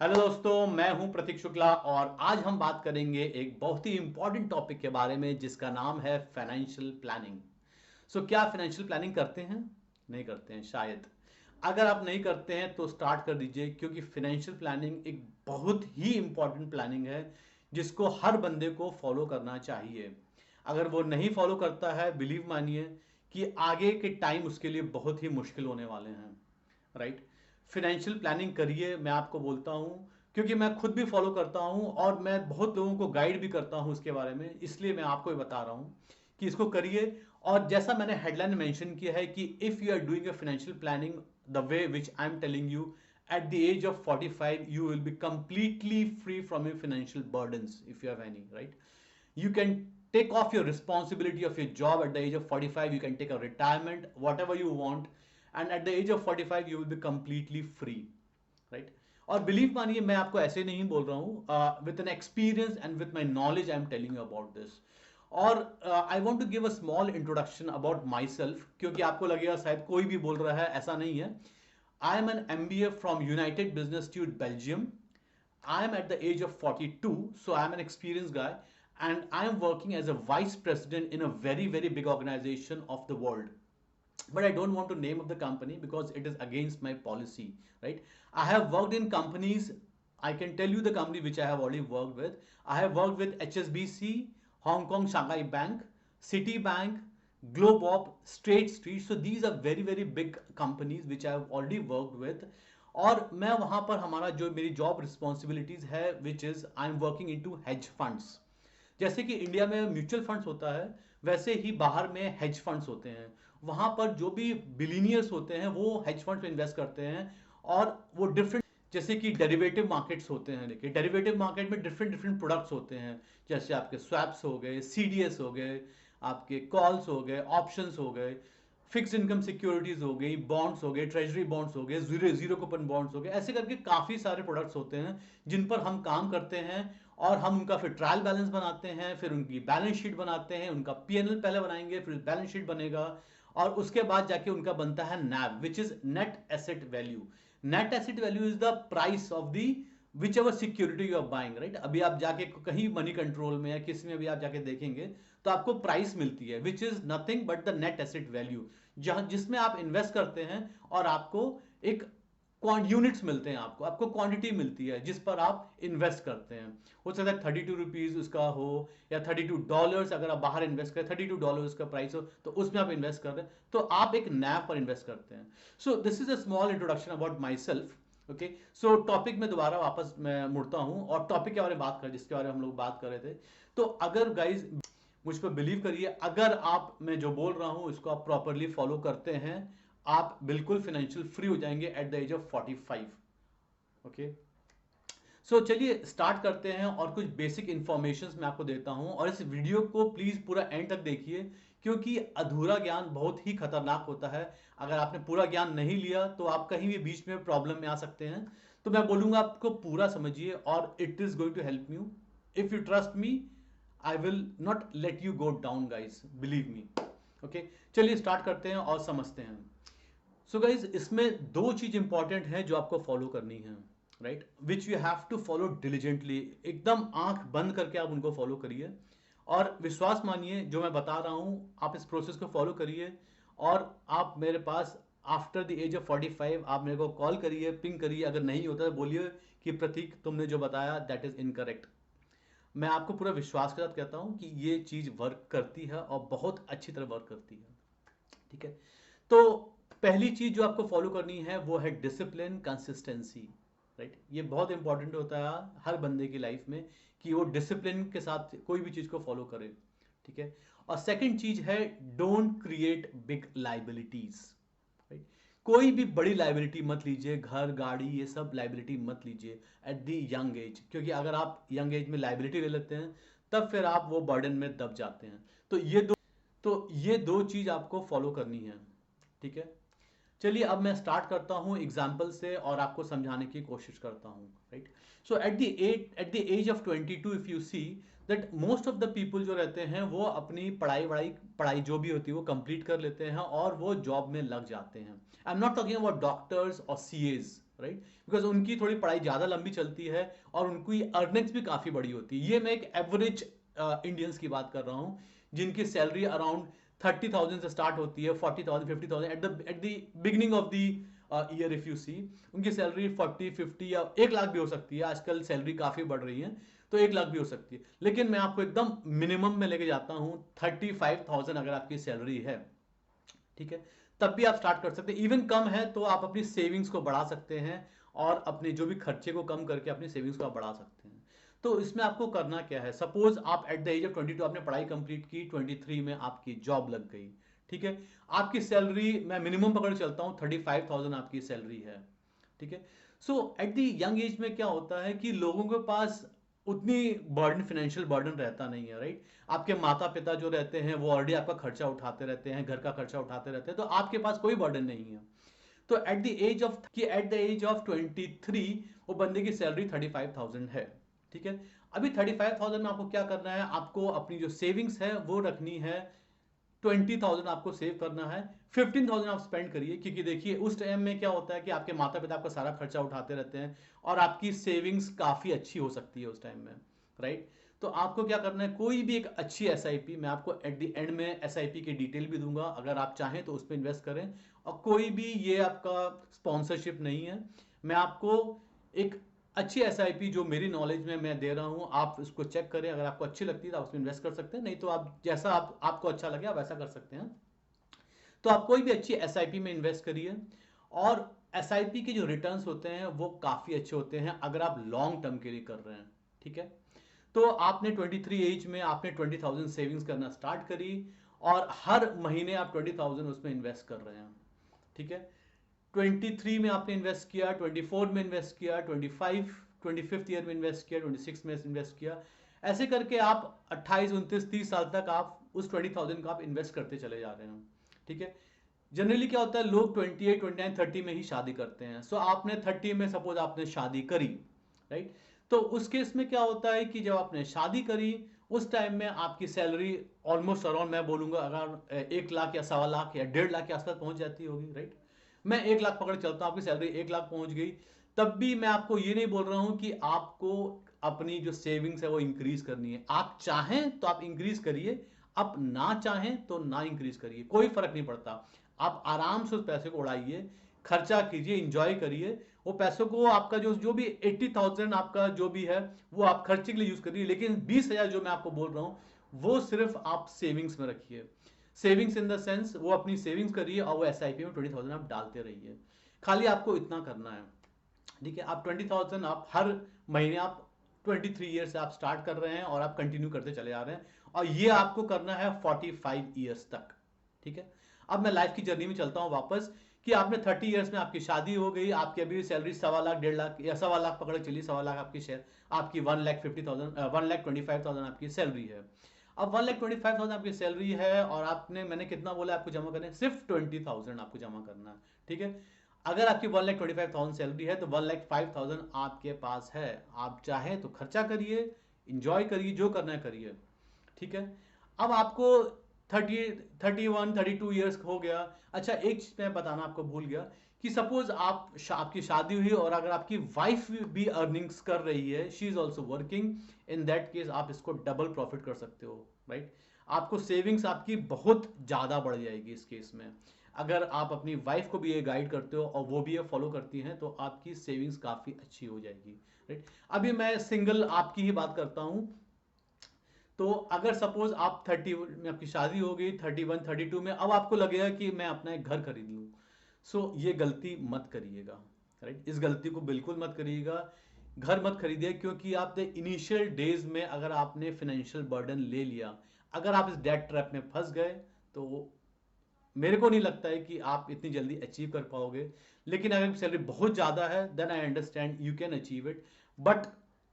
Hello दोस्तों, मैं हूं प्रतीक शुक्ला और आज हम बात करेंगे एक बहुत ही इंपॉर्टेंट टॉपिक के बारे में जिसका नाम है फाइनेंशियल प्लानिंग। क्या फाइनेंशियल प्लानिंग करते हैं? नहीं करते हैं शायद। अगर आप नहीं करते हैं तो स्टार्ट कर दीजिए, क्योंकि फाइनेंशियल प्लानिंग एक बहुत ही इंपॉर्टेंट प्लानिंग है जिसको हर बंदे को फॉलो करना चाहिए। अगर वो नहीं फॉलो करता है, बिलीव मानिए कि आगे के टाइम उसके लिए बहुत ही मुश्किल होने वाले हैं। राइट। फाइनेंशियल प्लानिंग करिए, मैं आपको बोलता हूँ, क्योंकि मैं खुद भी फॉलो करता हूँ और मैं बहुत लोगों को गाइड भी करता हूँ इसके बारे में, इसलिए मैं आपको भी बता रहा हूँ कि इसको करिए। और जैसा मैंने हेडलाइन मेंशन किया है कि if you are doing a financial planning the way which I am telling you, at the age of 45 you will be completely free from your financial burdens if you have any, right? You can take off your responsibility of your job at the age of 45. You can take a retirement, whatever you want, and at the age of 45 you will be completely free, right? और believe मानिए, मैं आपको ऐसे नहीं बोल रहा हूँ, with an experience and with my knowledge I am telling you about this. और I want to give a small introduction about myself, क्योंकि आपको लगेगा शायद कोई भी बोल रहा है, ऐसा नहीं है। I am an MBA from United Business Institute Belgium. I am at the age of 42, so I am an experienced guy, and I am working as a vice president in a very, very big organization of the world. But I don't want to name of the company because it is against my policy, right? I have worked in companies. I can tell you the company which I have already worked with. I have worked with HSBC, Hong Kong Shanghai Bank, Citibank, Globop, State Street. So these are very, very big companies which I have already worked with. और मैं वहां पर हमारा जो मेरी job responsibilities है, which is I am working into hedge funds. जैसे कि इंडिया में म्यूचुअल फंड्स होता है, वैसे ही बाहर में हेज फंड्स होते हैं। वहां पर जो भी बिलीनियर्स होते हैं वो हेज फंड्स में इन्वेस्ट करते हैं। और वो डिफरेंट, जैसे कि डेरिवेटिव मार्केट्स होते हैं। देखिए, डेरिवेटिव मार्केट में डिफरेंट डिफरेंट प्रोडक्ट्स होते हैं, जैसे आपके स्वैप्स हो गए, CDS हो गए, आपके कॉल्स हो गए, ऑप्शंस हो गए, फिक्स इनकम सिक्योरिटीज हो गई, बॉन्ड्स हो गए, ट्रेजरी बॉन्ड्स हो गए, जीरो जीरो कूपन बॉन्ड्स हो गए। ऐसे करके काफी सारे प्रोडक्ट्स होते हैं जिन पर हम काम करते हैं। और हम उनका फिर ट्रायल बैलेंस बनाते हैं, फिर उनकी बैलेंस शीट बनाते हैं, उनका PNL पहले बनाएंगे, फिर बैलेंस शीट बनेगा, और उसके बाद जाके उनका बनता है NAV, which is net asset value. Net asset value is the price of the whichever security you are buying, right? अभी आप जाके कहीं मनी कंट्रोल में या किसी में भी आप जाके देखेंगे तो आपको प्राइस मिलती है, which is nothing but the net asset value, जहां जिसमें आप इन्वेस्ट करते हैं और आपको एक यूनिट्स मिलते हैं, आपको आपको क्वांटिटी मिलती है जिस पर आप इन्वेस्ट करते हैं। हो सकता है ₹32 उसका हो, या $32 अगर आप बाहर इन्वेस्ट करें, $32 का प्राइस हो तो उसमें आप इन्वेस्ट कर रहे हैं, तो आप एक नैव पर इन्वेस्ट करते हैं। So this is a small introduction about my self. Okay, so topic में दोबारा वापस मैं मुड़ता हूं और टॉपिक के बारे में बात करें जिसके बारे में हम लोग बात कर रहे थे। तो अगर गाइज, मुझ पर बिलीव करिए, अगर आप, मैं जो बोल रहा हूं इसको आप प्रॉपरली फॉलो करते हैं, आप बिल्कुल फाइनेंशियल फ्री हो जाएंगे at the age of 45। Okay, so चलिए स्टार्ट करते हैं और कुछ बेसिक इंफॉर्मेशन मैं आपको देता हूं, और इस वीडियो को प्लीज पूरा एंड तक देखिए, क्योंकि अधूरा ज्ञान बहुत ही खतरनाक होता है। अगर आपने पूरा ज्ञान नहीं लिया तो आप कहीं भी बीच में प्रॉब्लम में आ सकते हैं। तो मैं बोलूंगा आपको पूरा समझिए, और it is going to help you. If you trust me, I will not let you go down guys, believe me. Okay, चलिए स्टार्ट करते हैं और समझते हैं। सो गाइज, इसमें दो चीज इंपॉर्टेंट है जो आपको फॉलो करनी है, right? Which you have to follow diligently, एकदम आंख बंद करके आप उनको फॉलो करिए। और विश्वास मानिए, जो मैं बता रहा हूं आप इस प्रोसेस को फॉलो करिए, और आप मेरे पास आफ्टर द एज ऑफ 45 आप मेरे को कॉल करिए, पिंग करिए। अगर नहीं होता तो बोलिए कि प्रतीक, तुमने जो बताया दैट इज इनकरेक्ट। मैं आपको पूरा विश्वास के साथ कहता हूं कि ये चीज वर्क करती है और बहुत अच्छी तरह वर्क करती है। ठीक है, तो पहली चीज जो आपको फॉलो करनी है वो है डिसिप्लिन, कंसिस्टेंसी। राइट, ये बहुत इंपॉर्टेंट होता है हर बंदे की लाइफ में कि वो डिसिप्लिन के साथ कोई भी चीज को फॉलो करे। ठीक है, और सेकंड चीज है, don't create big liabilities. Right, कोई भी बड़ी लाइबिलिटी मत लीजिए, घर गाड़ी ये सब लाइबिलिटी मत लीजिए एट दी यंग एज, क्योंकि अगर आप यंग एज में लाइबिलिटी ले लेते हैं तब फिर आप वो बर्डन में दब जाते हैं। तो ये दो चीज आपको फॉलो करनी है। ठीक है, चलिए अब मैं स्टार्ट करता हूं एग्जाम्पल से और आपको समझाने की कोशिश करता हूं। Right, so at the age of 22, if you see that most of the people जो रहते हैं वो अपनी पढ़ाई जो भी होती है वो कंप्लीट कर लेते हैं और वो जॉब में लग जाते हैं। I am not talking about doctors और CAs, राइट, बिकॉज उनकी थोड़ी पढ़ाई ज़्यादा लंबी चलती है और उनकी अर्निंग्स भी काफ़ी बड़ी होती है। ये मैं एक एवरेज इंडियंस की बात कर रहा हूँ जिनकी सैलरी अराउंड 30,000 से स्टार्ट होती है, 40,000 50,000 at the beginning of the year. If you see, उनकी सैलरी 40 50 या 1 लाख भी हो सकती है। आजकल सैलरी काफ़ी बढ़ रही है, तो 1 लाख भी हो सकती है। लेकिन मैं आपको एकदम मिनिमम में लेके जाता हूँ 35,000 अगर आपकी सैलरी है, ठीक है, तब भी आप स्टार्ट कर सकते हैं। इवन कम है तो आप अपनी सेविंग्स को बढ़ा सकते हैं और अपने जो भी खर्चे को कम करके अपनी सेविंग्स को आप बढ़ा सकते हैं। तो इसमें आपको करना क्या है, सपोज आप एट द एज ऑफ 22 आपने पढ़ाई कंप्लीट की, 23 में आपकी जॉब लग गई, ठीक है, आपकी सैलरी मैं मिनिमम पकड़ चलता हूं 35,000 आपकी सैलरी है, ठीक है। सो एट द यंग एज में क्या होता है कि लोगों के पास उतनी बर्डन, फाइनेंशियल बर्डन रहता नहीं है, राइट। आपके माता पिता जो रहते हैं वो ऑलरेडी आपका खर्चा उठाते रहते हैं, घर का खर्चा उठाते रहते हैं, तो आपके पास कोई बर्डन नहीं है। तो एट द एज ऑफ 23 वो बंदे की सैलरी 35,000 है, ठीक है। अभी 35,000 में आपको क्या करना है, आपको अपनी जो सेविंग्स है वो रखनी है, 20,000 आपको सेव करना है, 15,000 आप स्पेंड करिए। क्योंकि देखिए उस टाइम में क्या होता है कि आपके माता पिता आपका सारा खर्चा उठाते रहते हैं और आपकी सेविंग्स काफ़ी अच्छी हो सकती है उस टाइम में, राइट। तो आपको क्या करना है, कोई भी एक अच्छी एसआईपी, मैं आपको एट द एंड में एसआईपी की डिटेल भी दूंगा, अगर आप चाहें तो उस पर इन्वेस्ट करें। और कोई भी ये आपका स्पॉन्सरशिप नहीं है, मैं आपको एक अच्छी एसआईपी जो मेरी नॉलेज में मैं दे रहा हूं, आप इसको चेक करें, अगर आपको अच्छी लगती है तो आप उसमें इन्वेस्ट कर सकते हैं, नहीं तो आप जैसा आपको अच्छा लगे आप ऐसा कर सकते हैं। तो आप कोई भी अच्छी एसआईपी में इन्वेस्ट करिए, और एसआईपी के जो रिटर्न्स होते हैं वो काफ़ी अच्छे होते हैं अगर आप लॉन्ग टर्म के लिए कर रहे हैं, ठीक है। तो आपने 23 एज में आपने 20,000 सेविंग्स करना स्टार्ट करी और हर महीने आप 20,000 उसमें इन्वेस्ट कर रहे हैं, ठीक है। 23 में आपने इन्वेस्ट किया, 24 में इन्वेस्ट किया, 25th ईयर में इन्वेस्ट किया, 26 में इन्वेस्ट किया, ऐसे करके आप 28 29 30 साल तक आप उस 20,000 का आप इन्वेस्ट करते चले जा रहे हैं, ठीक है। जनरली क्या होता है, लोग 28 29 30 में ही शादी करते हैं। सो आपने 30 में सपोज आपने शादी करी, राइट। तो उस केस में क्या होता है कि जब आपने शादी करी उस टाइम में आपकी सैलरी ऑलमोस्ट अराउंड, मैं बोलूंगा अगर 1 लाख या 1.25 लाख या 1.5 लाख के आसपास पहुंच जाती होगी, राइट। मैं 1 लाख पकड़ चलता हूं, आपकी सैलरी 1 लाख पहुंच गई, तब भी मैं आपको ये नहीं बोल रहा हूं कि आपको अपनी जो सेविंग्स है वो इंक्रीज करनी है। आप चाहें तो आप इंक्रीज करिए, आप ना चाहें तो ना इंक्रीज करिए, कोई फर्क नहीं पड़ता। आप आराम से उस पैसे को उड़ाइए, खर्चा कीजिए, इंजॉय करिए। वो पैसों को आपका जो जो भी 80,000 आपका जो भी है वो आप खर्चे के लिए यूज करिए, लेकिन 20,000 जो मैं आपको बोल रहा हूं वो सिर्फ आप सेविंग्स में रखिए। सेविंग्स इन द सेंस वो अपनी सेविंग्स करिए और वो एसआईपी में 20,000 आप डालते रहिए। खाली आपको इतना करना है, ठीक है। आप 20,000 आप हर महीने आप 23 ईयर से आप स्टार्ट कर रहे हैं और आप कंटिन्यू करते चले जा रहे हैं, और ये आपको करना है 45 ईयर्स तक, ठीक है। अब मैं लाइफ की जर्नी में चलता हूं वापस, कि आपने 30 ईयर्स में आपकी शादी हो गई, आपकी अभी सैलरी 1.25 लाख 1.5 लाख या 1.25 लाख पकड़ चलिए, 1.25 लाख आपकी शेयर, आपकी 1,50,000 1,25,000 आपकी सैलरी है। अब 1,25,000 आपकी सैलरी है और आपने, मैंने कितना बोला आपको जमा करने, सिर्फ 20,000 आपको जमा करना है, ठीक है। अगर आपकी 1,25,000 सैलरी है तो 1,05,000 आपके पास है, आप चाहे तो खर्चा करिए, इंजॉय करिए, जो करना है करिए, ठीक है। अब आपको 31 32 ईयर्स हो गया। अच्छा, एक चीज मैं बताना आपको भूल गया कि सपोज आपकी शादी हुई और अगर आपकी वाइफ भी अर्निंग्स कर रही है, she is also working, in that case आप इसको डबल प्रॉफिट कर सकते हो, राइट। आपको सेविंग्स आपकी बहुत ज्यादा बढ़ जाएगी इस केस में। अगर आप अपनी वाइफ को भी ये गाइड करते हो और वो भी ये फॉलो करती हैं तो आपकी सेविंग्स काफी अच्छी हो जाएगी, राइट। अभी मैं सिंगल आपकी ही बात करता हूं। तो अगर सपोज आप 30 में आपकी शादी हो गई, 31 32 में अब आपको लगेगा कि मैं अपना एक घर खरीद लूं, सो ये गलती मत करिएगा, राइट। इस गलती को बिल्कुल मत करिएगा। घर मत खरीदिए, क्योंकि आपने इनिशियल डेज में अगर आपने फाइनेंशियल बर्डन ले लिया, अगर आप इस डेट ट्रैप में फंस गए तो मेरे को नहीं लगता है कि आप इतनी जल्दी अचीव कर पाओगे। लेकिन अगर सैलरी बहुत ज्यादा है then I understand you can achieve it, but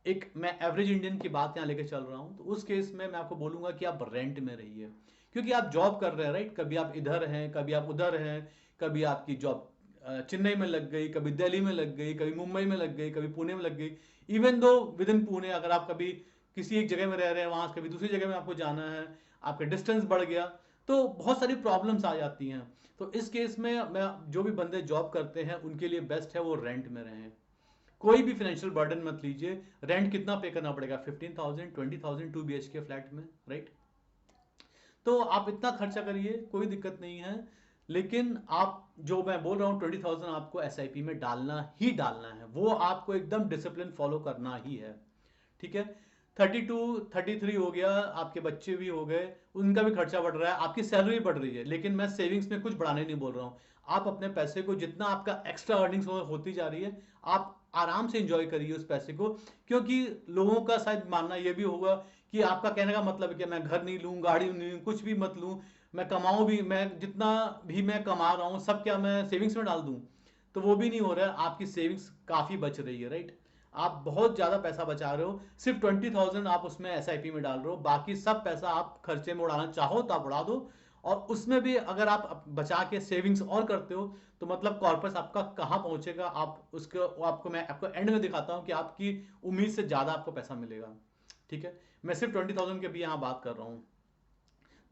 एक मैं एवरेज इंडियन की बात यहाँ लेके चल रहा हूँ, तो उस केस में मैं आपको बोलूंगा कि आप रेंट में रहिए, क्योंकि आप जॉब कर रहे हैं, राइट। कभी आप इधर हैं, कभी आप उधर हैं, कभी आपकी जॉब चेन्नई में लग गई, कभी दिल्ली में लग गई, कभी मुंबई में लग गई, कभी पुणे में लग गई। Even though with in Pune अगर आप कभी किसी एक जगह में रह रहे हैं, वहां कभी दूसरी जगह में आपको जाना है, आपका डिस्टेंस बढ़ गया, तो बहुत सारी प्रॉब्लम्स आ जाती हैं। तो इस केस में मैं जो भी बंदे जॉब करते हैं उनके लिए बेस्ट है वो रेंट में रहें। कोई भी फाइनेंशियल बर्डन मत लीजिए। रेंट कितना पे करना पड़ेगा? 15,000 20,000 2 BHK फ्लैट में, राइट? तो आप इतना खर्चा करिए, कोई दिक्कत नहीं है। लेकिन आप जो मैं बोल रहा हूँ 20,000 आपको SIP में डालना ही डालना है, वो आपको एकदम डिसिप्लिन फॉलो करना ही है, ठीक है? 32 33 हो गया, आपके बच्चे भी हो गए, उनका भी खर्चा बढ़ रहा है, आपकी सैलरी बढ़ रही है, लेकिन मैं सेविंग्स में कुछ बढ़ाने नहीं बोल रहा हूँ। आप अपने पैसे को जितना आपका एक्स्ट्रा अर्निंग्स होती जा रही है, आप आराम से इंजॉय करिए उस पैसे को। क्योंकि लोगों का शायद मानना यह भी होगा कि आपका कहने का मतलब है कि मैं घर नहीं लूँ, गाड़ी नहीं लूँ, कुछ भी मत लूँ, मैं कमाऊँ भी, मैं जितना भी मैं कमा रहा हूँ सब क्या मैं सेविंग्स में डाल दूँ? तो वो भी नहीं हो रहा है, आपकी सेविंग्स काफ़ी बच रही है, राइट? आप बहुत ज़्यादा पैसा बचा रहे हो, सिर्फ 20,000 आप उसमें SIP में डाल रहे हो, बाकी सब पैसा आप खर्चे में उड़ाना चाहो तो आप उड़ा दो। और उसमें भी अगर आप बचा के सेविंग्स और करते हो तो मतलब कॉर्पस आपका कहाँ पहुंचेगा, आप उसको आपको मैं आपको एंड में दिखाता हूँ कि आपकी उम्मीद से ज़्यादा आपको पैसा मिलेगा, ठीक है? मैं सिर्फ 20,000 के भी यहाँ बात कर रहा हूँ।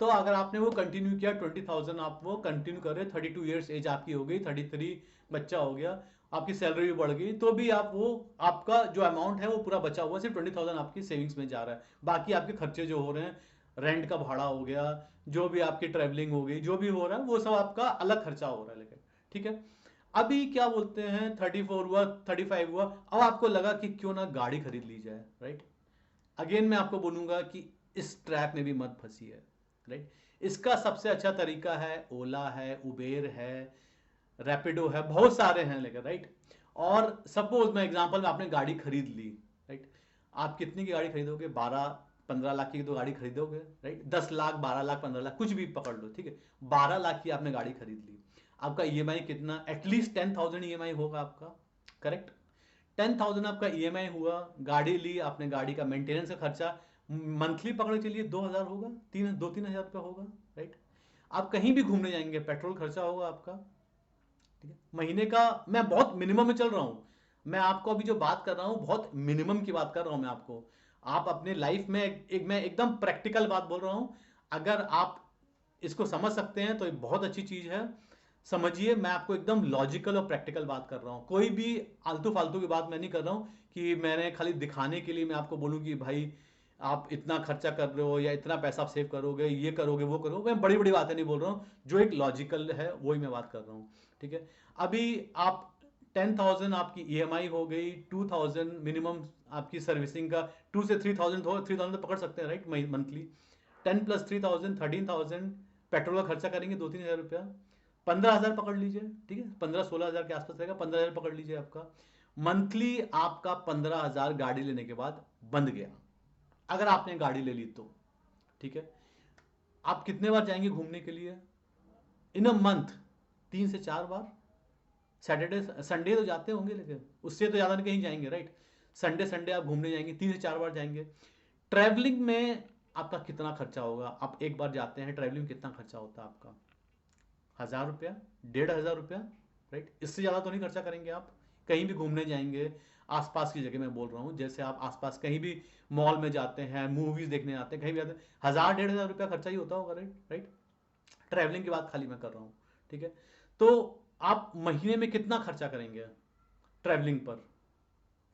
तो अगर आपने वो कंटिन्यू किया 20,000 आप वो कंटिन्यू कर रहे, 32 ईयर्स एज आपकी हो गई, 33 बच्चा हो गया, आपकी सैलरी भी बढ़ गई, तो भी आप वो आपका जो अमाउंट है वो पूरा बचा हुआ, सिर्फ 20,000 आपकी सेविंग्स में जा रहा है। बाकी आपके खर्चे जो हो रहे हैं, रेंट का भाड़ा हो गया, जो भी आपकी ट्रैवलिंग हो गई, जो भी हो रहा है वो सब आपका अलग खर्चा हो रहा है, लेकिन ठीक है। अभी क्या बोलते हैं 34 हुआ, 35 हुआ, अब आपको लगा कि क्यों ना गाड़ी खरीद ली जाए, राइट? अगेन मैं आपको बोलूंगा कि इस ट्रैप में भी मत फंसिए, राइट? इसका सबसे अच्छा तरीका है ओला है, उबेर है, रैपिडो है, बहुत सारे हैं, लेकिन राइट? और सपोज मैं एग्जांपल में आपने गाड़ी खरीद ली, राइट? आप कितनी की गाड़ी खरीदोगे? 12-15 लाख की तो गाड़ी खरीदोगे, राइट? 10 लाख, 12 लाख, 15 लाख, कुछ भी पकड़ लो, ठीक है? 12 लाख की आपने गाड़ी खरीद ली, आपका EMI कितना? एटलीस्ट 10,000 EMI होगा आपका, करेक्ट? 10,000 आपका EMI हुआ, गाड़ी ली आपने, गाड़ी का मेंटेनेंस का खर्चा मंथली पकड़ के चलिए 2,000 होगा, 2-3 हज़ार रुपया होगा, राइट? आप कहीं भी घूमने जाएंगे, पेट्रोल खर्चा होगा आपका, ठीक है? महीने का मैं बहुत मिनिमम में चल रहा हूँ, मैं आपको अभी जो बात कर रहा हूँ बहुत मिनिमम की बात कर रहा हूँ मैं आपको। आप अपने लाइफ में मैं एकदम प्रैक्टिकल बात बोल रहा हूँ। अगर आप इसको समझ सकते हैं तो ये बहुत अच्छी चीज है। समझिए, मैं आपको एकदम लॉजिकल और प्रैक्टिकल बात कर रहा हूँ, कोई भी आलतू फालतू की बात मैं नहीं कर रहा हूँ कि मैंने खाली दिखाने के लिए मैं आपको बोलूँ कि भाई आप इतना खर्चा कर रहे हो या इतना पैसा आप सेव करोगे, ये करोगे वो करोगे। मैं बड़ी बड़ी बातें नहीं बोल रहा हूँ, जो एक लॉजिकल है वही मैं बात कर रहा हूँ, ठीक है? अभी आप 10,000 आपकी EMI हो गई, 2,000 मिनिमम आपकी सर्विसिंग का, 2 से 3,000 हो, 3,000 तो पकड़ सकते हैं, राइट? मंथली 10 + 3,000 13,000 पेट्रोल का खर्चा करेंगे, 2-3 हज़ार रुपया, 15,000 पकड़ लीजिए, ठीक है? 15-16 हज़ार के आसपास रहेगा, 15,000 पकड़ लीजिए आपका मंथली। आपका 15,000 गाड़ी लेने के बाद बंद गया, अगर आपने गाड़ी ले ली तो, ठीक है? आप कितने बार जाएंगे घूमने के लिए इन अ मंथ? 3 से 4 बार। सैटरडे संडे तो जाते होंगे, लेकिन उससे तो ज़्यादा नहीं कहीं जाएंगे, राइट? संडे संडे आप घूमने जाएंगे, 3 से 4 बार जाएंगे। ट्रैवलिंग में आपका कितना खर्चा होगा? आप एक बार जाते हैं ट्रैवलिंग, कितना खर्चा होता है आपका? 1,000 रुपया, 1,500 रुपया, राइट? इससे ज़्यादा तो नहीं खर्चा करेंगे आप। कहीं भी घूमने जाएंगे, आसपास की जगह मैं बोल रहा हूँ, जैसे आप आसपास कहीं भी मॉल में जाते हैं, मूवीज देखने जाते हैं, कहीं भी जाते हैं, 1,000-1,500 रुपया खर्चा ही होता होगा, राइट? राइट? ट्रैवलिंग की बात खाली मैं कर रहा हूँ, ठीक है? तो आप महीने में कितना खर्चा करेंगे ट्रैवलिंग पर?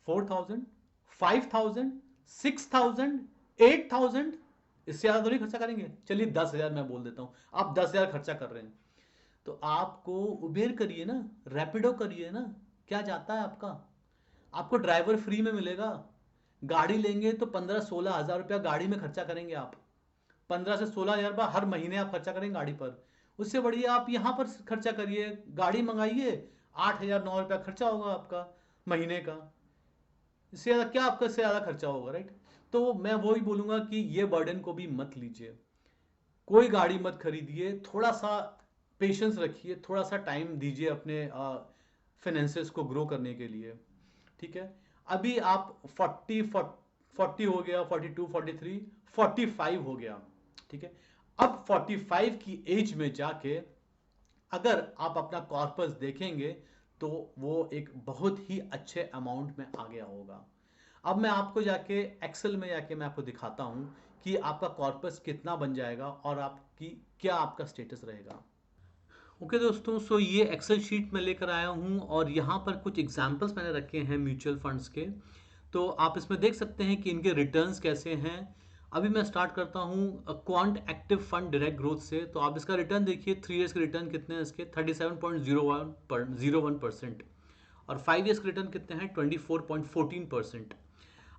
4,000, 5,000, 6,000, 8,000? इससे ज़्यादा तो नहीं खर्चा करेंगे। चलिए 10,000 मैं बोल देता हूँ, आप 10,000 खर्चा कर रहे हैं, तो आपको उबेर करिए ना, रैपिडो करिए ना। क्या जाता है आपका? आपको ड्राइवर फ्री में मिलेगा। गाड़ी लेंगे तो 15-16 हज़ार रुपया गाड़ी में खर्चा करेंगे आप। 15 से 16 हज़ार रुपया हर महीने आप खर्चा करेंगे गाड़ी पर। उससे बढ़िया आप यहाँ पर खर्चा करिए, गाड़ी मंगाइए, 8,000-9,000 रुपया खर्चा होगा आपका महीने का। इससे ज़्यादा क्या आपका, इससे ज़्यादा खर्चा होगा, राइट? तो मैं वही बोलूंगा कि ये बर्डन को भी मत लीजिए, कोई गाड़ी मत खरीदिए, थोड़ा सा पेशेंस रखिए, थोड़ा सा टाइम दीजिए अपने फाइनेंसेस को ग्रो करने के लिए, ठीक है? अभी आप 40 हो गया, 42, 43, 45 हो गया, ठीक है? अब 45 की एज में जाके अगर आप अपना कॉर्पस देखेंगे तो वो एक बहुत ही अच्छे अमाउंट में आ गया होगा। अब मैं आपको जाके एक्सेल में जाके मैं आपको दिखाता हूं कि आपका कॉर्पस कितना बन जाएगा और आपकी क्या आपका स्टेटस रहेगा। ओके दोस्तों, सो ये एक्सेल शीट मैं लेकर आया हूँ और यहाँ पर कुछ एग्जांपल्स मैंने रखे हैं म्यूचुअल फंड्स के। तो आप इसमें देख सकते हैं कि इनके रिटर्न्स कैसे हैं। अभी मैं स्टार्ट करता हूँ quant active fund direct growth से। तो आप इसका रिटर्न देखिए, 3 ईयर्स के रिटर्न कितने हैं इसके, 37.01%। और 5 ईयर्स के रिटर्न कितने हैं, 24.14%।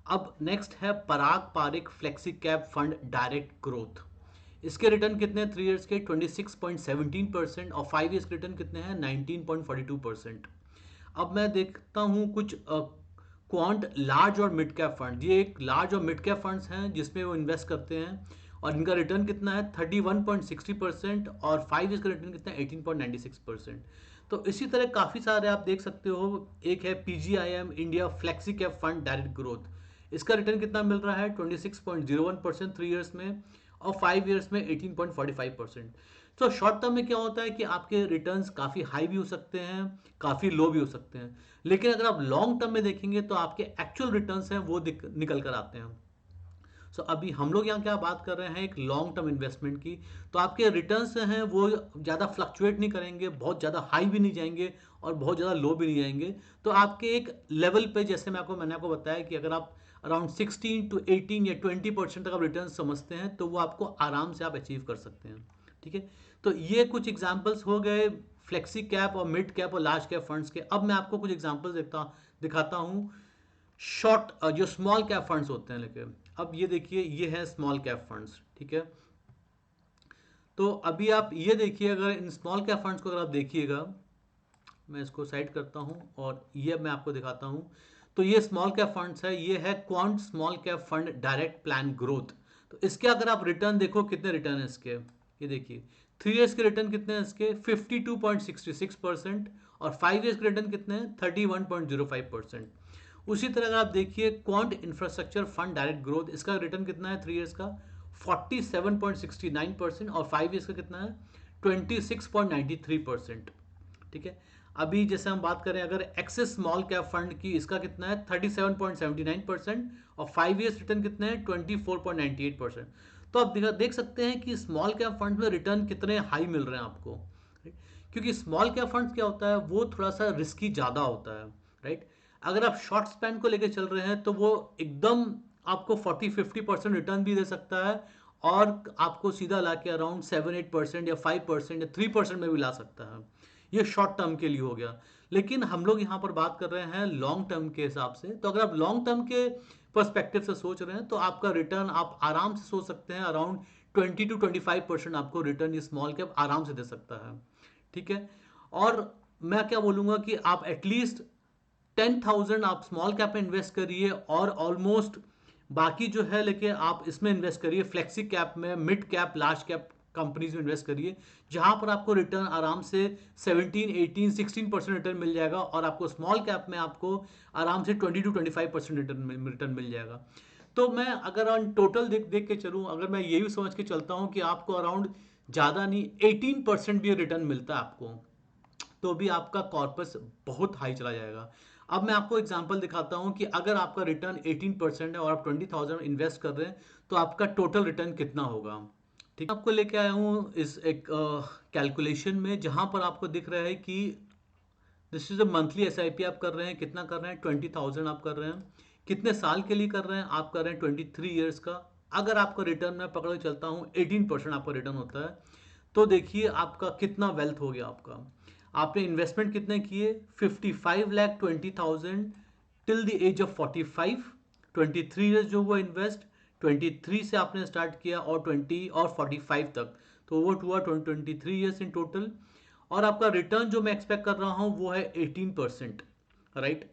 अब नेक्स्ट है Parag Parikh flexi cap fund direct growth. इसके रिटर्न कितने हैं 3 ईयर्स के, 26.17%। और 5 ईयर्स के रिटर्न कितने हैं, 19.42%। अब मैं देखता हूँ कुछ क्वांट लार्ज और मिड कैप फंड। ये एक लार्ज और मिड कैप फंड्स हैं जिसमें वो इन्वेस्ट करते हैं और इनका रिटर्न कितना है 31.60%। और 5 ईयर्स का रिटर्न कितना है 18.96%। तो इसी तरह काफ़ी सारे आप देख सकते हो। एक है PGIM India flexi cap fund direct growth. इसका रिटर्न कितना मिल रहा है 26.01% 3 ईयर्स में, और 5 ईयर्स में 18.45%। तो शॉर्ट टर्म में क्या होता है कि आपके रिटर्न्स काफ़ी हाई भी हो सकते हैं, काफ़ी लो भी हो सकते हैं। लेकिन अगर आप लॉन्ग टर्म में देखेंगे तो आपके एक्चुअल रिटर्न्स हैं वो निकल कर आते हैं। सो अभी हम लोग यहाँ क्या बात कर रहे हैं, एक लॉन्ग टर्म इन्वेस्टमेंट की। तो आपके रिटर्न्स हैं वो ज़्यादा फ्लक्चुएट नहीं करेंगे, बहुत ज़्यादा हाई भी नहीं जाएंगे और बहुत ज़्यादा लो भी नहीं जाएंगे। तो आपके एक लेवल पे, जैसे मैंने आपको बताया कि अगर आप अराउंड 16 to 18 या 20% तक आप रिटर्न समझते हैं तो वो आपको आराम से आप अचीव कर सकते हैं। ठीक है, तो ये कुछ एग्जाम्पल्स हो गए फ्लेक्सी कैप और मिड कैप और लार्ज कैप फंड्स के। अब मैं आपको कुछ एग्जाम्पल्स दिखाता हूँ शॉर्ट जो स्मॉल कैप फंड्स होते हैं। लेकिन अब ये देखिए, ये है स्मॉल कैप फंड्स। ठीक है, तो अभी आप ये देखिए, अगर इन स्मॉल कैप फंड्स को अगर आप देखिएगा, मैं इसको साइड करता हूं और ये मैं आपको दिखाता हूं। तो ये स्मॉल कैप फंड्स है, ये है quant small cap fund direct plan growth. तो इसके अगर आप रिटर्न देखो, कितने रिटर्न है इसके, ये देखिए 3 ईयर्स के रिटर्न कितने हैं इसके 52.66%। और 5 ईयर्स के रिटर्न कितने हैं 31.05%। उसी तरह अगर आप देखिए quant infrastructure fund direct growth, इसका रिटर्न कितना है 3 ईयर्स का 47.69%। और 5 ईयर्स का कितना है 26.93%। ठीक है, अभी जैसे हम बात करें अगर एक्सेस स्मॉल कैप फंड की, इसका कितना है 37.79%। और 5 ईयर्स रिटर्न कितने हैं 24.98%। तो आप देख सकते हैं कि स्मॉल कैप फंड में रिटर्न कितने हाई मिल रहे हैं आपको। क्योंकि स्मॉल कैप फंड्स क्या होता है, वो थोड़ा सा रिस्की ज़्यादा होता है। राइट, अगर आप शॉर्ट स्पैन को लेकर चल रहे हैं तो वो एकदम आपको 40-50% रिटर्न भी दे सकता है और आपको सीधा ला के अराउंड 7-8% या 5% या 3% में भी ला सकता है। ये शॉर्ट टर्म के लिए हो गया। लेकिन हम लोग यहाँ पर बात कर रहे हैं लॉन्ग टर्म के हिसाब से। तो अगर आप लॉन्ग टर्म के पर्सपेक्टिव से सोच रहे हैं तो आपका रिटर्न आप आराम से सोच सकते हैं अराउंड 20-25% आपको रिटर्न ये स्मॉल कैप आराम से दे सकता है। ठीक है, और मैं क्या बोलूँगा कि आप एटलीस्ट 10,000 आप स्मॉल कैप में इन्वेस्ट करिए और ऑलमोस्ट बाकी जो है लेके आप इसमें इन्वेस्ट करिए, फ्लेक्सी कैप में, mid cap, large cap companies में इन्वेस्ट करिए, जहां पर आपको रिटर्न आराम से 17, 18, 16% रिटर्न मिल जाएगा। और आपको स्मॉल कैप में आपको आराम से 20-25% रिटर्न मिल जाएगा। तो मैं अगर ऑन टोटल देख के चलूँ, अगर मैं ये भी समझ के चलता हूँ कि आपको अराउंड ज़्यादा नहीं 18% भी रिटर्न मिलता है आपको, तो भी आपका कॉर्पस बहुत हाई चला जाएगा। अब मैं आपको एग्जांपल दिखाता हूं कि अगर आपका रिटर्न 18% है और आप 20,000 इन्वेस्ट कर रहे हैं तो आपका टोटल रिटर्न कितना होगा। ठीक है, आपको लेके आया हूं इस एक कैलकुलेशन में, जहां पर आपको दिख रहा है कि this is a monthly SIP आप कर रहे हैं, कितना कर रहे हैं 20,000 आप कर रहे हैं, कितने साल के लिए कर रहे हैं, आप कर रहे हैं 23 ईयर्स का। अगर आपका रिटर्न मैं पकड़ के चलता हूँ 18% आपका रिटर्न होता है, तो देखिए आपका कितना वेल्थ हो गया। आपने इन्वेस्टमेंट कितने किए 55,20,000 till the age of 45, 23 years जो वो इन्वेस्ट 23 से आपने स्टार्ट किया और 20 और 45 तक, तो वो हुआ 23 ईयर्स इन टोटल। और आपका रिटर्न जो मैं एक्सपेक्ट कर रहा हूँ वो है 18%। राइट,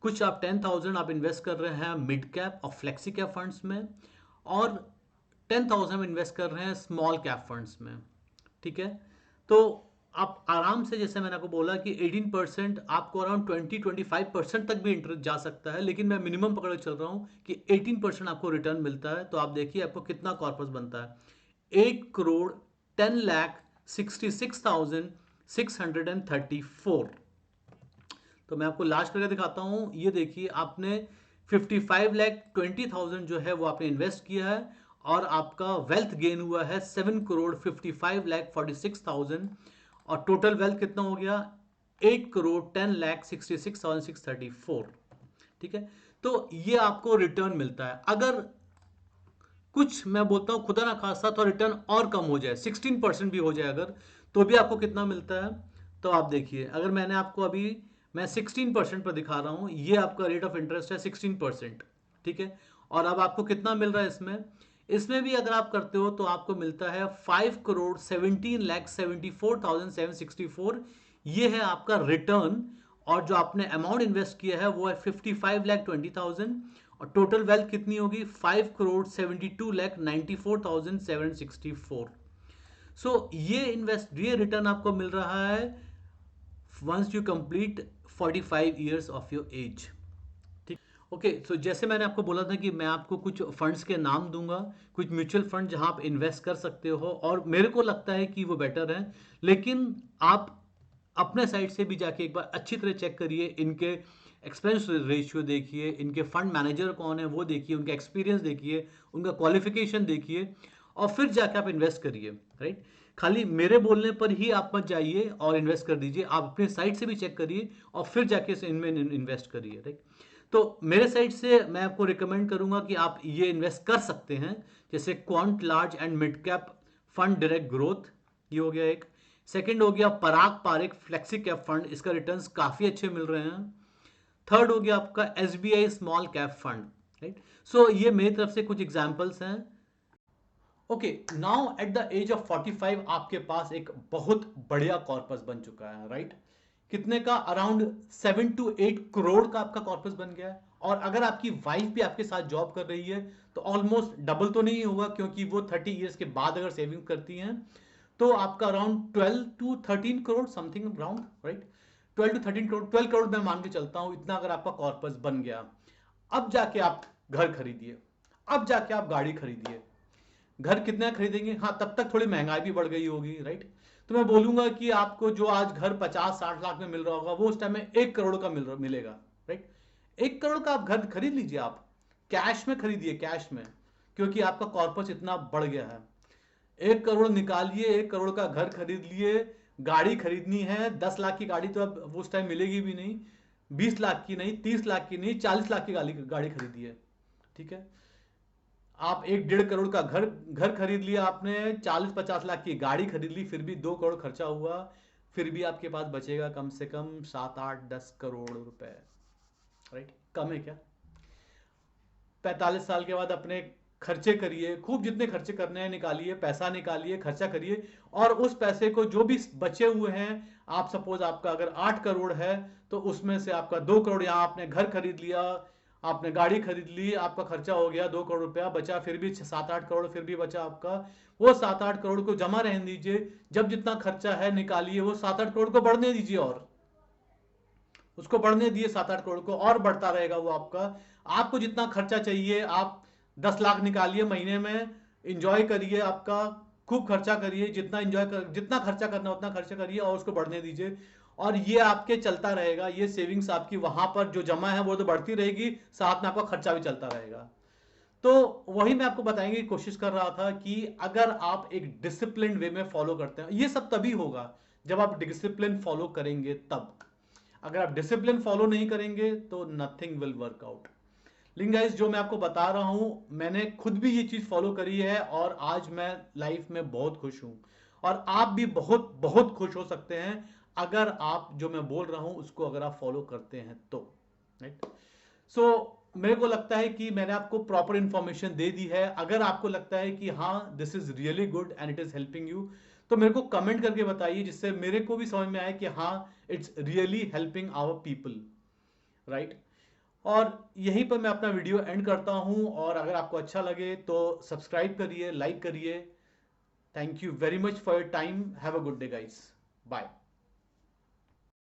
कुछ आप 10,000 आप इन्वेस्ट कर रहे हैं मिड कैप और फ्लेक्सी कैप फंड्स में, और 10,000 में इन्वेस्ट कर रहे हैं स्मॉल कैप फंड्स में। ठीक है, तो आप आराम से, जैसे मैंने आपको बोला कि 18% आपको अराउंड 20-25% तक भी इंटरेस्ट जा सकता है, लेकिन मैं मिनिमम पकड़ के चल रहा हूँ कि 18% आपको रिटर्न मिलता है। तो आप देखिए आपको कितना कॉर्पस बनता है 8,10,66,634। तो मैं आपको लास्ट करके दिखाता हूँ। ये देखिए आपने 55,20,000 जो है वो आपने इन्वेस्ट किया है और आपका वेल्थ गेन हुआ है 7,55,46,000 और टोटल वेल्थ कितना हो गया 8,10,66,634। ठीक है, तो ये आपको रिटर्न मिलता है। अगर कुछ मैं बोलता हूं खुदा ना खासा तो रिटर्न और कम हो जाए 16% भी हो जाए अगर, तो भी आपको कितना मिलता है। तो आप देखिए, अगर मैंने आपको अभी मैं 16% पर दिखा रहा हूं, ये आपका रेट ऑफ इंटरेस्ट है 16%। ठीक है, और अब आपको कितना मिल रहा है इसमें, इसमें भी अगर आप करते हो तो आपको मिलता है 5,17,74,764। ये है आपका रिटर्न। और जो आपने अमाउंट इन्वेस्ट किया है वो है 55,20,000 और टोटल वेल्थ कितनी होगी 5,72,94,764। सो ये रिटर्न आपको मिल रहा है once you complete 45 years of your age. ठीक, ओके। सो जैसे मैंने आपको बोला था कि मैं आपको कुछ फंड्स के नाम दूंगा, कुछ म्यूचुअल फंड जहां आप इन्वेस्ट कर सकते हो और मेरे को लगता है कि वो बेटर है, लेकिन आप अपने साइड से भी जाके एक बार अच्छी तरह चेक करिए, इनके एक्सपेंस रेशियो देखिए, इनके फंड मैनेजर कौन है वो देखिए, उनका एक्सपीरियंस देखिए, उनका क्वालिफिकेशन देखिए और फिर जाके आप इन्वेस्ट करिए। राइट, खाली मेरे बोलने पर ही आप मत जाइए और इन्वेस्ट कर दीजिए, आप अपने साइड से भी चेक करिए और फिर जाके इनमें इन्वेस्ट करिए। राइट, तो मेरे साइड से मैं आपको रिकमेंड करूंगा कि आप ये इन्वेस्ट कर सकते हैं, जैसे quant large and mid cap fund direct growth, ये हो गया एक। सेकंड हो गया Parag Parikh flexi cap fund, इसका रिटर्न्स काफी अच्छे मिल रहे हैं। थर्ड हो गया आपका SBI small cap fund. Right, so ये मेरी तरफ से कुछ एग्जांपल्स हैं। Okay, now at the age of 45 आपके पास एक बहुत बढ़िया कॉर्पस बन चुका है। राइट, कितने का, अराउंड 7 to 8 करोड़ का आपका कॉर्पस बन गया है। और अगर आपकी वाइफ भी आपके साथ जॉब कर रही है तो ऑलमोस्ट डबल तो नहीं होगा, क्योंकि वो 30 ईयर्स के बाद अगर सेविंग करती हैं तो आपका around 12 to 13 crore something around. Right, 12 to 13 crore, 12 crore मैं मान के चलता हूं, इतना अगर आपका कॉर्पस बन गया, अब जाके आप घर खरीदिए, अब जाके आप गाड़ी खरीदिए। घर कितना खरीदेंगे, हाँ तब तक थोड़ी महंगाई भी बढ़ गई होगी। राइट, तो मैं बोलूंगा कि आपको जो आज घर 50-60 लाख में मिल रहा होगा वो उस टाइम में 1 करोड़ का मिलेगा। राइट, 1 करोड़ का आप घर खरीद लीजिए, आप कैश में खरीदिए, कैश में, क्योंकि आपका कॉर्पस इतना बढ़ गया है। 1 करोड़ निकालिए, 1 करोड़ का घर खरीद लिए। गाड़ी खरीदनी है, 10 लाख की गाड़ी तो अब उस टाइम मिलेगी भी नहीं, 20 लाख की नहीं, 30 लाख की नहीं, 40 लाख की गाड़ी खरीदिए। ठीक है, आप 1-1.5 करोड़ का घर घर खरीद लिया आपने, 40-50 लाख की गाड़ी खरीद ली, फिर भी 2 करोड़ खर्चा हुआ, फिर भी आपके पास बचेगा कम से कम 7-8-10 करोड़ रुपए। राइट, कम है क्या? 45 साल के बाद अपने खर्चे करिए, खूब जितने खर्चे करने हैं निकालिए, पैसा निकालिए, खर्चा करिए, और उस पैसे को जो भी बचे हुए हैं, आप सपोज आपका अगर 8 करोड़ है तो उसमें से आपका 2 करोड़ यहाँ आपने घर खरीद लिया, आपने गाड़ी खरीद ली, आपका खर्चा हो गया 2 करोड़ रुपया, बचा फिर भी 7-8 करोड़, फिर भी बचा आपका। वो 7-8 करोड़ को जमा रहने दीजिए, जब जितना खर्चा है निकालिए, वो 7-8 करोड़ को बढ़ने दीजिए, और उसको बढ़ने दिए 7-8 करोड़ को, और बढ़ता रहेगा वो आपका। आपको जितना खर्चा चाहिए, आप 10 लाख निकालिए महीने में, इंजॉय करिए, आपका खूब खर्चा करिए, जितना खर्चा करना उतना खर्चा करिए और उसको बढ़ने दीजिए, और ये आपके चलता रहेगा। ये सेविंग्स आपकी वहां पर जो जमा है वो तो बढ़ती रहेगी, साथ में आपका खर्चा भी चलता रहेगा। तो वही मैं आपको बताने की कोशिश कर रहा था कि अगर आप एक डिसिप्लिन वे में फॉलो करते हैं, ये सब तभी होगा जब आप डिसिप्लिन फॉलो करेंगे तब। अगर आप डिसिप्लिन फॉलो नहीं करेंगे तो नथिंग विल वर्क आउट। लेकिन गाइस, जो मैं आपको बता रहा हूं, मैंने खुद भी ये चीज फॉलो करी है और आज मैं लाइफ में बहुत खुश हूं, और आप भी बहुत बहुत खुश हो सकते हैं अगर आप जो मैं बोल रहा हूं उसको अगर आप फॉलो करते हैं तो। राइट, सो मेरे को लगता है कि मैंने आपको प्रॉपर इंफॉर्मेशन दे दी है। अगर आपको लगता है कि हाँ this is really good and it is helping you, तो मेरे को कमेंट करके बताइए, जिससे मेरे को भी समझ में आए कि हाँ it's really helping our people. Right, और यहीं पर मैं अपना वीडियो एंड करता हूं, और अगर आपको अच्छा लगे तो सब्सक्राइब करिए, लाइक करिए। Thank you very much for your time. Have a good day guys, bye.